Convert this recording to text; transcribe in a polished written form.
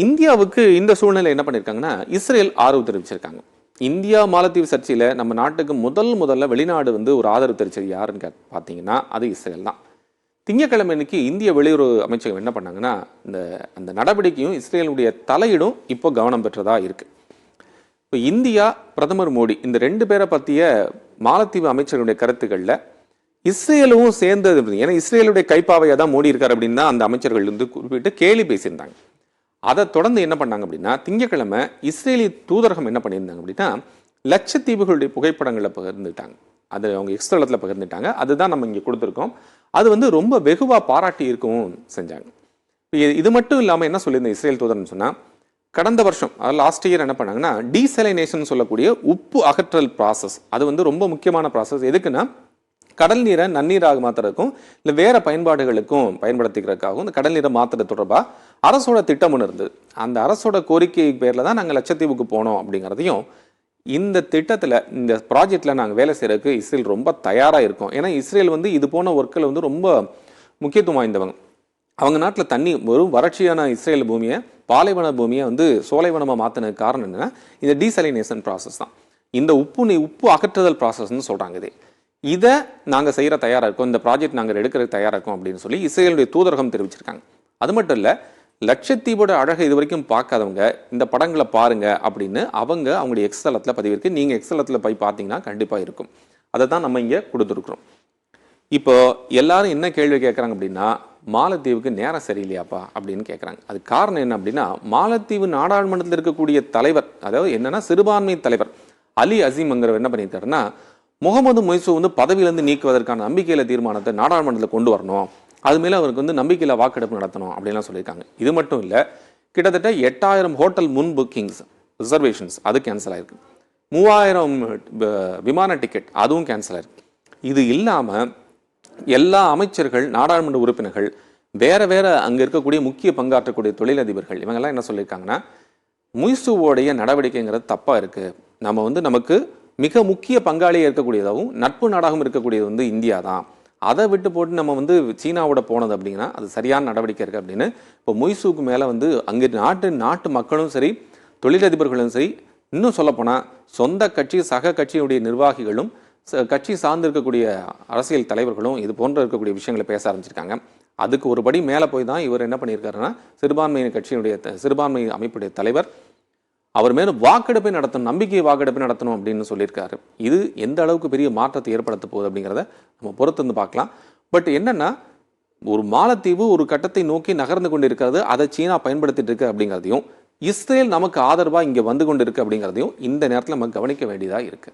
இந்தியாவுக்கு இந்த சூழ்நிலை என்ன பண்ணியிருக்காங்கன்னா, இஸ்ரேல் ஆதரவு தெரிவிச்சிருக்காங்க. இந்தியா மாலத்தீவு சர்ச்சையில் நம்ம நாட்டுக்கு முதல்ல வெளிநாடு ஒரு ஆதரவு தெரிவிச்சது யாருன்னு பார்த்தீங்கன்னா அது இஸ்ரேல் தான். திங்கட்கிழமை அன்னைக்கு இந்திய வெளியுறவு அமைச்சகம் என்ன பண்ணாங்கன்னா, அந்த நடவடிக்கையும் இஸ்ரேலுடைய தலையீடும் இப்போ கவனம் பெற்றதா இருக்கு. இப்போ இந்தியா, பிரதமர் மோடி இந்த 2 பேரை பற்றிய மாலத்தீவு அமைச்சர்களுடைய கருத்துக்களில் இஸ்ரேலும் சேர்ந்தது. ஏன்னா இஸ்ரேலுடைய கைப்பாவையாக தான் மோடி இருக்கார் அப்படின்னு தான் அந்த அமைச்சர்கள் குறிப்பிட்டு கேலி பேசியிருந்தாங்க. அதை தொடர்ந்து என்ன பண்ணாங்க அப்படின்னா, திங்கட்கிழமை இஸ்ரேலி தூதரகம் என்ன பண்ணியிருந்தாங்க அப்படின்னா, லட்சத்தீவுகளுடைய புகைப்படங்களை பகிர்ந்துட்டாங்க. அது அவங்க எக்ஸ்தலத்தில் பகிர்ந்துட்டாங்க. அதுதான் நம்ம இங்கே கொடுத்துருக்கோம். அது ரொம்ப வெகுவாக பாராட்டி இருக்கவும் செஞ்சாங்க. இது மட்டும் இல்லாமல் என்ன சொல்லியிருந்த இஸ்ரேல் தூதர்னு சொன்னால், கடந்த வருஷம் அதாவது லாஸ்ட் இயர் என்ன பண்ணாங்கன்னா, டீசலைனேஷன் சொல்லக்கூடிய உப்பு அகற்றல் ப்ராசஸ் அது ரொம்ப முக்கியமான ப்ராசஸ். எதுக்குன்னா, கடல் நீரை நன்னீராக மாற்றுறதுக்கும் இல்லை வேற பயன்பாடுகளுக்கும் பயன்படுத்திக்கிறதுக்காகவும் இந்த கடல் நீரை மாற்றுறது தொடர்பாக அரசோட திட்டம் ஒன்று இருந்தது. அந்த அரசோட கோரிக்கை பேரில் தான் நாங்கள் லட்சத்தீவுக்கு போனோம் அப்படிங்கிறதையும், இந்த திட்டத்தில் இந்த ப்ராஜெக்டில் நாங்கள் வேலை செய்கிறதுக்கு இஸ்ரேல் ரொம்ப தயாராக இருக்கோம். ஏன்னா இஸ்ரேல் இது போன ஒர்க்கில் ரொம்ப முக்கியத்துவம் வாய்ந்தவங்க. அவங்க நாட்டில் தண்ணி வெறும் வறட்சியான இஸ்ரேல் பூமியை, பாலைவன பூமியை சோலைவனமாக மாற்றினதுக்கு காரணம் என்னன்னா இந்த டீசலினேஷன் ப்ராசஸ் தான். இந்த உப்பு அகற்றுதல் ப்ராசஸ்ன்னு சொல்கிறாங்க. இதை நாங்கள் செய்கிற தயாராக இருக்கோம், இந்த ப்ராஜெக்ட் நாங்கள் எடுக்கிறதுக்கு தயாராக இருக்கோம் அப்படின்னு சொல்லி இஸ்ரேலுடைய தூதரகம் தெரிவிச்சிருக்காங்க. அது மட்டும் இல்லை, லட்சத்தீவோட அழகை இது வரைக்கும் பார்க்காதவங்க இந்த படங்களை பாருங்க அப்படின்னு அவங்களுடைய எக்ஸ்தலத்தில் பதிவிருக்கு. நீங்கள் எக்ஸ்தலத்தில் போய் பார்த்தீங்கன்னா கண்டிப்பாக இருக்கும். அதை தான் நம்ம இங்கே கொடுத்துருக்குறோம். இப்போ எல்லாரும் என்ன கேள்வி கேட்குறாங்க அப்படின்னா, மாலத்தீவுக்கு நேரம் சரியில்லையாப்பா அப்படின்னு கேட்குறாங்க. அது காரணம் என்ன அப்படின்னா, மாலத்தீவு நாடாளுமன்றத்தில் இருக்கக்கூடிய தலைவர், அதாவது என்னன்னா சிறுபான்மை தலைவர் அலி அசீம்ங்கிறவர் என்ன பண்ணியிருக்காருன்னா, முகமது மொய்சு பதவியிலிருந்து நீக்குவதற்கான நம்பிக்கையில தீர்மானத்தை நாடாளுமன்றத்தில் கொண்டு வரணும், அது மேலே அவருக்கு நம்பிக்கையில வாக்கெடுப்பு நடத்தணும் அப்படின்லாம் சொல்லியிருக்காங்க. இது மட்டும் இல்லை, கிட்டத்தட்ட 8000 ஹோட்டல் முன் புக்கிங்ஸ் ரிசர்வேஷன்ஸ் அது கேன்சல் ஆயிருக்கு. 3000 விமான டிக்கெட் அதுவும் கேன்சல் ஆயிருக்கு. இது இல்லாமல் எல்லா அமைச்சர்கள், நாடாளுமன்ற உறுப்பினர்கள், வேற அங்கே இருக்கக்கூடிய முக்கிய பங்காற்றக்கூடிய தொழிலதிபர்கள் இவங்கெல்லாம் என்ன சொல்லியிருக்காங்கன்னா, மொய்சுவோடைய நடவடிக்கைங்கிறது தப்பாக இருக்குது. நம்ம நமக்கு மிக முக்கிய பங்காளியாக இருக்கக்கூடியதாகவும் நட்பு நாடாகவும் இருக்கக்கூடியது இந்தியா தான். அதை விட்டு போட்டு நம்ம சீனாவோட போனது அப்படின்னா அது சரியான நடவடிக்கை இருக்குது அப்படின்னு இப்போ மொய்சுக்கு மேலே அங்கே நாட்டு மக்களும் சரி, தொழிலதிபர்களும் சரி, இன்னும் சொல்லப்போனால் சொந்த கட்சி சக கட்சியுடைய நிர்வாகிகளும் கட்சி சார்ந்து இருக்கக்கூடிய அரசியல் தலைவர்களும் இது போன்ற இருக்கக்கூடிய விஷயங்களை பேச ஆரம்பிச்சிருக்காங்க. அதுக்கு ஒரு படி மேலே போய் தான் இவர் என்ன பண்ணியிருக்காருன்னா, சிறுபான்மை அமைப்புடைய தலைவர் அவர் மேலும் வாக்கெடுப்பை நடத்தணும், நம்பிக்கை வாக்கெடுப்பை நடத்தணும் அப்படின்னு சொல்லியிருக்காரு. இது எந்த அளவுக்கு பெரிய மாற்றத்தை ஏற்படுத்த போகுது அப்படிங்கிறத நம்ம பொறுத்து பார்க்கலாம். பட் என்னன்னா, ஒரு மாலத்தீவு ஒரு கட்டத்தை நோக்கி நகர்ந்து கொண்டு இருக்கிறது, அதை சீனா பயன்படுத்திட்டு இருக்கு அப்படிங்கிறதையும், இஸ்ரேல் நமக்கு ஆதரவாக இங்கே வந்து கொண்டு இருக்கு அப்படிங்கிறதையும் இந்த நேரத்தில் நம்ம கவனிக்க வேண்டியதாக இருக்கு.